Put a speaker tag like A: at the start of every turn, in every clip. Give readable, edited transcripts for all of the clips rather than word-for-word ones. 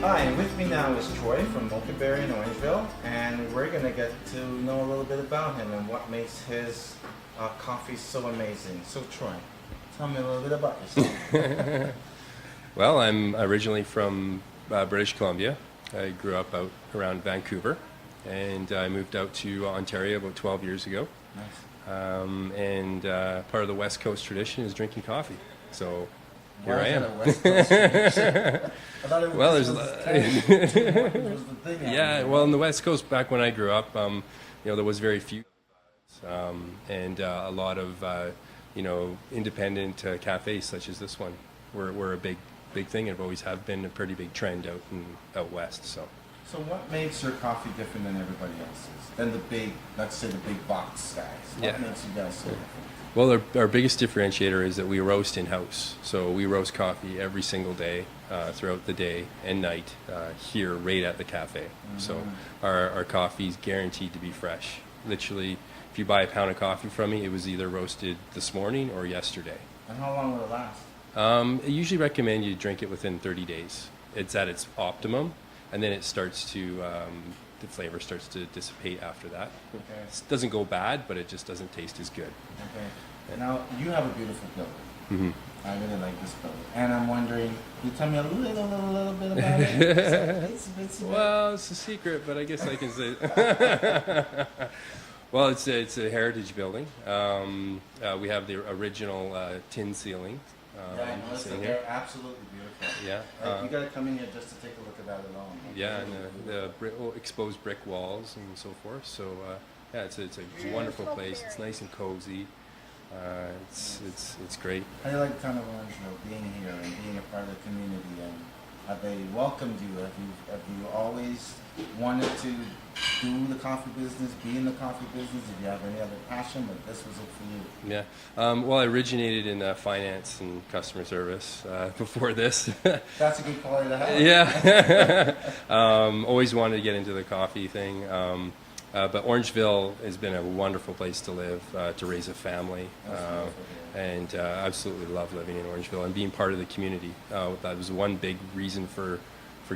A: Hi, and with me now is Troy from Mochaberry in Orangeville, and we're going to get to know a little bit about him and what makes his coffee so amazing. So Troy, tell me a little bit about yourself.
B: Well, I'm originally from British Columbia. I grew up out around Vancouver, and I moved out to Ontario about 12 years ago.
A: Nice.
B: Part of the West Coast tradition is drinking coffee. So here
A: Why
B: I
A: is
B: am.
A: that a West Coast tradition? I thought it was,
B: Well,
A: this
B: there's
A: was the thing.
B: yeah. Well, in the West Coast, back when I grew up, there was very few, a lot of independent cafes such as this one were a big thing and have always have been a pretty big trend out west. So
A: what makes your coffee different than everybody else's? Than the big, let's say the big box guys. What makes you guys so different?
B: Well, our biggest differentiator is that we roast in-house. So we roast coffee every single day, throughout the day and night, here right at the cafe. Mm-hmm. So our coffee is guaranteed to be fresh. Literally, if you buy a pound of coffee from me, it was either roasted this morning or yesterday.
A: And how long will it last?
B: I usually recommend you drink it within 30 days. It's at its optimum, and then it starts to, the flavor starts to dissipate after that.
A: Okay.
B: It doesn't go bad, but it just doesn't taste as good.
A: Okay. Now, you have a beautiful building.
B: Mm-hmm.
A: I really like this building. And I'm wondering, can you tell me a little bit about it?
B: Well, it's a secret, but I guess I can say. Well, it's a heritage building. We have the original tin ceiling.
A: Yeah, I noticed that they're absolutely beautiful.
B: Yeah.
A: You got to come in here just to take a look at that alone.
B: Yeah, and the exposed brick walls and so forth. So it's a wonderful place. It's nice and cozy. It's great.
A: How do you like kind of being here and being a part of the community? And have they welcomed you? Have you always wanted to do the coffee business, be in the coffee business? Did you have any other passion, but this was it for you?
B: Yeah. Well, I originated in finance and customer service before this.
A: That's a good quality to have.
B: Yeah. Always wanted to get into the coffee thing. But Orangeville has been a wonderful place to live, to raise a family, and absolutely love living in Orangeville and being part of the community. That was one big reason for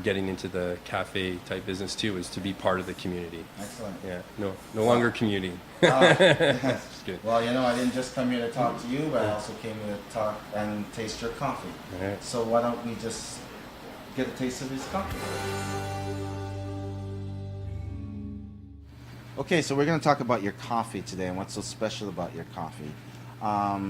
B: getting into the cafe type business too, is to be part of the community.
A: Excellent.
B: Yeah. No longer commuting.
A: Yes.
B: Good.
A: Well, I didn't just come here to talk to you, but I also came here to talk and taste your coffee.
B: Right.
A: So why don't we just get a taste of his coffee? Okay, so we're going to talk about your coffee today and what's so special about your coffee.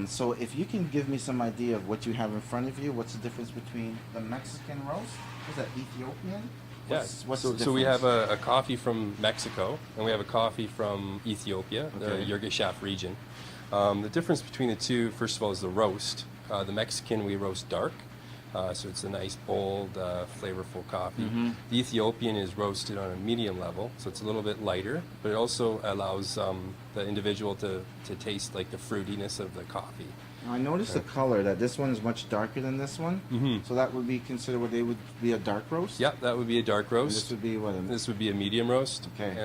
A: So if you can give me some idea of what you have in front of you, what's the difference between the Mexican roast? Is that Ethiopian? What's the difference?
B: So we have a coffee from Mexico, and we have a coffee from Ethiopia, the Yirgacheffe region. The difference between the two, first of all, is the roast. The Mexican, we roast dark. So it's a nice, bold, flavorful coffee. Mm-hmm. The Ethiopian is roasted on a medium level, so it's a little bit lighter, but it also allows the individual to taste like the fruitiness of the coffee.
A: Now, I noticed the color, that this one is much darker than this one. Mm-hmm. So that would be considered what they would be a dark roast?
B: Yeah, that would be a dark roast.
A: And this would be what?
B: This would be a medium roast.
A: Okay.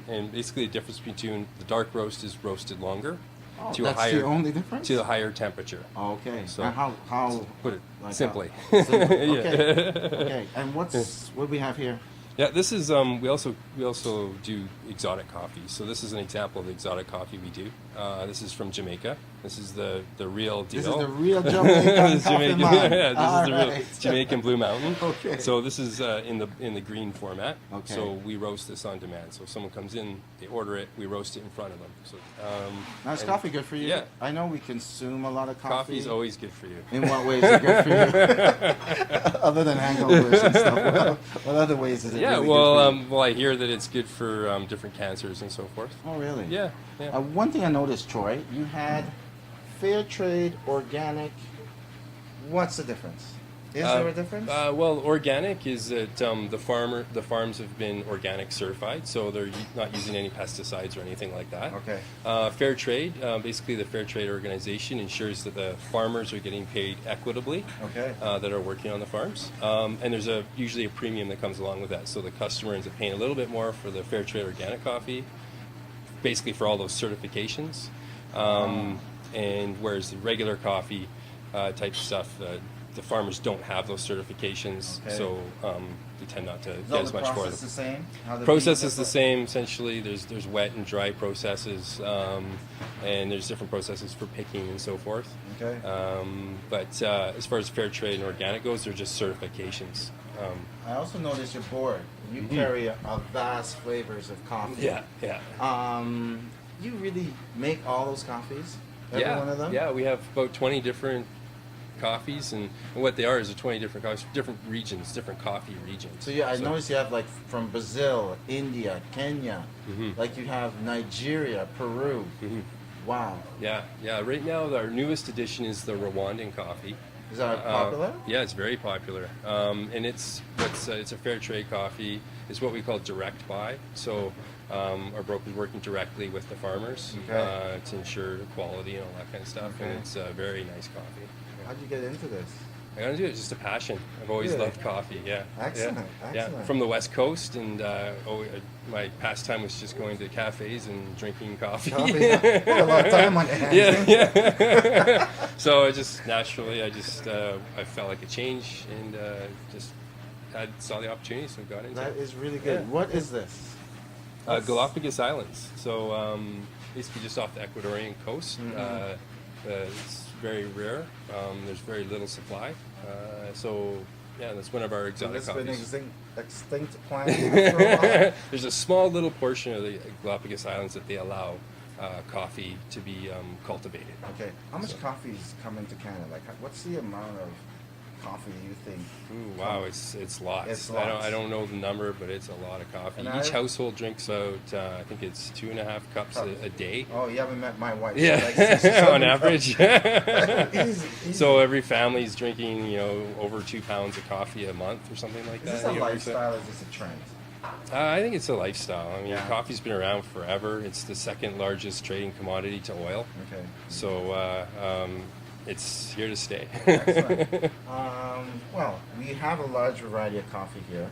B: And basically the difference between the dark roast is roasted longer.
A: Oh,
B: to
A: that's
B: a higher,
A: the only difference?
B: To a higher temperature.
A: Oh, okay.
B: So
A: and how
B: put it
A: like
B: simply.
A: Simple. Okay. Okay. And what do we have here?
B: Yeah, this is we also do exotic coffee. So this is an example of the exotic coffee we do. This is from Jamaica. This is the real deal.
A: This is the real Jamaican coffee mine.
B: Yeah, this is the real Jamaican Blue Mountain.
A: Okay.
B: So this is in the green format.
A: Okay.
B: So we roast this on demand. So if someone comes in, they order it, we roast it in front of them. So
A: now is coffee good for you?
B: Yeah.
A: I know we consume a lot of coffee.
B: Coffee's always good for you.
A: In what ways is it good for you? Other than hangovers and stuff. What other ways is it really good for you?
B: Well, I hear that it's good for different cancers and so forth.
A: Oh, really?
B: Yeah.
A: One thing I noticed, Troy, you had fair trade, organic. What's the difference? Is there a difference?
B: Well, organic is that the farms have been organic certified, so they're not using any pesticides or anything like that.
A: Okay.
B: Fair trade, basically the fair trade organization ensures that the farmers are getting paid equitably.
A: Okay.
B: That are working on the farms, and there's usually a premium that comes along with that. So the customer ends up paying a little bit more for the fair trade organic coffee, basically for all those certifications. And whereas the regular coffee type stuff, the farmers don't have those certifications,
A: Okay.
B: so we tend not to
A: Is
B: get
A: all
B: as
A: the
B: much for
A: process
B: them.
A: the same? How the
B: Process
A: beans
B: is
A: are
B: the same essentially. There's wet and dry processes, and there's different processes for picking and so forth.
A: Okay.
B: But as far as fair trade and organic goes, they're just certifications.
A: I also noticed your board. You carry a vast flavors of coffee.
B: Yeah.
A: You really make all those coffees? Every one of them?
B: Yeah, we have about 20 different coffees, and what they are is 20 different coffees, different regions, different coffee regions.
A: So I noticed you have like from Brazil, India, Kenya, like you have Nigeria, Peru. Wow.
B: Yeah. Right now, our newest addition is the Rwandan coffee.
A: Is that popular?
B: Yeah, it's very popular, and it's a fair trade coffee. It's what we call direct buy. So our broker's working directly with the farmers to ensure quality and all that kind of stuff, and it's a very nice coffee.
A: How'd you get into this?
B: I gotta do it. It's just a passion. I've always
A: Really?
B: loved coffee. Yeah.
A: Excellent,
B: Yeah.
A: excellent.
B: From the West Coast, and my pastime was just going to cafes and drinking coffee.
A: Put a lot of time on your hands.
B: Yeah. So I just naturally, I felt like a change, and just saw the opportunity, so got into
A: That
B: it.
A: is really good.
B: Yeah.
A: What is this?
B: Galapagos Islands. So basically just off the Ecuadorian coast. It's very rare. There's very little supply. So yeah, that's one of our exotic
A: It's been
B: coffees.
A: extinct plant for a while.
B: There's a small little portion of the Galapagos Islands that they allow coffee to be cultivated.
A: Okay. How much coffee is coming to Canada? Like, what's the amount of coffee you think?
B: Ooh, wow, it's lots.
A: It's
B: I
A: lots.
B: don't know the number, but it's a lot of coffee.
A: And
B: Each
A: I-
B: household drinks out, I think it's 2.5 cups a day.
A: Oh, you haven't met my wife. Like
B: Yeah,
A: 6 or 7
B: on average.
A: Easy.
B: So every family's drinking, over 2 pounds of coffee a month or something like
A: Is
B: that.
A: this a
B: you know what I'm saying?
A: lifestyle? Or is this a trend?
B: I think it's a lifestyle. I mean,
A: Yeah.
B: coffee's been around forever. It's the second largest trading commodity to oil.
A: Okay.
B: So it's here to stay.
A: Excellent. Well, we have a large variety of coffee here,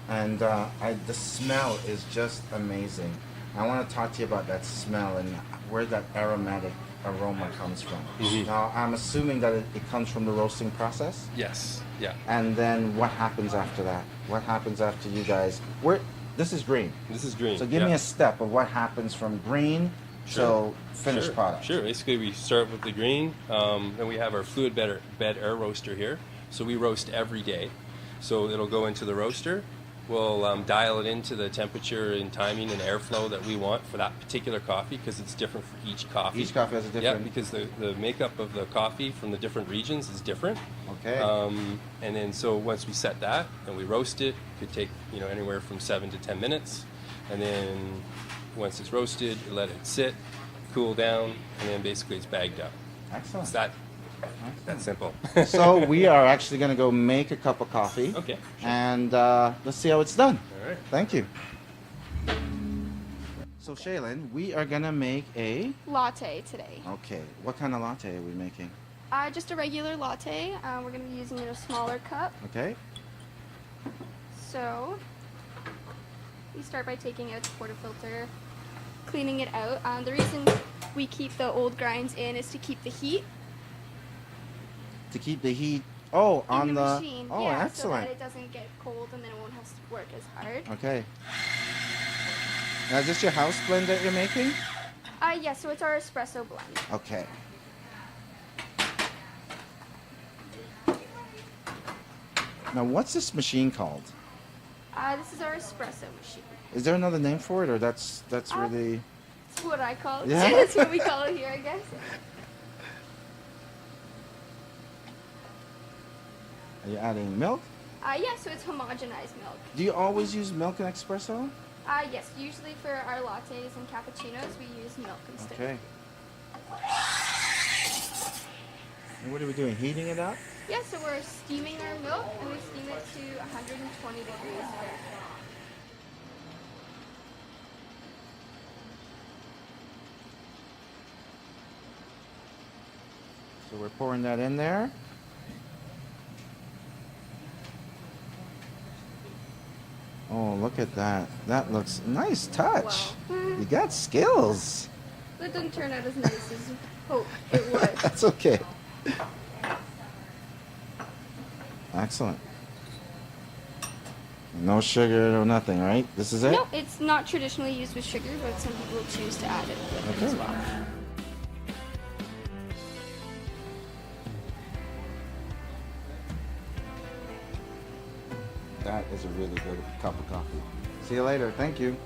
A: and the smell is just amazing. I want to talk to you about that smell and where that aromatic aroma comes from. Now, I'm assuming that it comes from the roasting process,
B: Yes. Yeah.
A: and then what happens after that? What happens after you guys? This is green.
B: This is green.
A: So give me
B: yeah.
A: a step of what happens from green till finished product.
B: Sure. Basically, we start with the green, and we have our fluid bed air roaster here. So we roast every day. So it'll go into the roaster. We'll dial it into the temperature and timing and airflow that we want for that particular coffee, because it's different for each coffee.
A: Each coffee has a different.
B: Yeah, because the makeup of the coffee from the different regions is different.
A: Okay.
B: And then so once we set that and we roast it, could take anywhere from 7 to 10 minutes, and then once it's roasted, you let it sit, cool down, and then basically it's bagged up.
A: Excellent.
B: It's that simple.
A: So we are actually going to go make a cup of coffee.
B: Okay.
A: And let's see how it's done.
B: All right.
A: Thank you. So Shaylin, we are going to make a...
C: Latte today.
A: Okay. What kind of latte are we making?
C: Just a regular latte. We're going to be using it in a smaller cup.
A: Okay.
C: So we start by taking out the portafilter, cleaning it out. The reason we keep the old grinds in is to keep the heat
A: To keep the heat... Oh, on
C: in the
A: the...
C: machine.
A: Oh,
C: yeah,
A: excellent.
C: so that it doesn't get cold and then it won't have to work as hard.
A: Okay. Now, is this your house blend that you're making?
C: Yeah, so it's our espresso blend.
A: Okay. Now, what's this machine called?
C: This is our espresso machine.
A: Is there another name for it, or that's really...
C: That's what I call it.
A: Yeah?
C: That's what we call it here, I guess.
A: Are you adding milk?
C: Yeah, so it's homogenized milk.
A: Do you always use milk in espresso?
C: Yes, usually for our lattes and cappuccinos, we use milk instead.
A: Okay. And what are we doing? Heating it up?
C: Yeah, so we're steaming our milk, and we steam it to 120 degrees Fahrenheit.
A: So we're pouring that in there. Oh, look at that. That looks nice touch.
C: Wow.
A: You got skills.
C: That didn't turn out as nice as hope it would.
A: That's okay. Excellent. No sugar, no nothing, right? This is it?
C: No, it's not traditionally used with sugar, but some people choose to add it with it as well.
A: That is a really good cup of coffee. See you later. Thank you.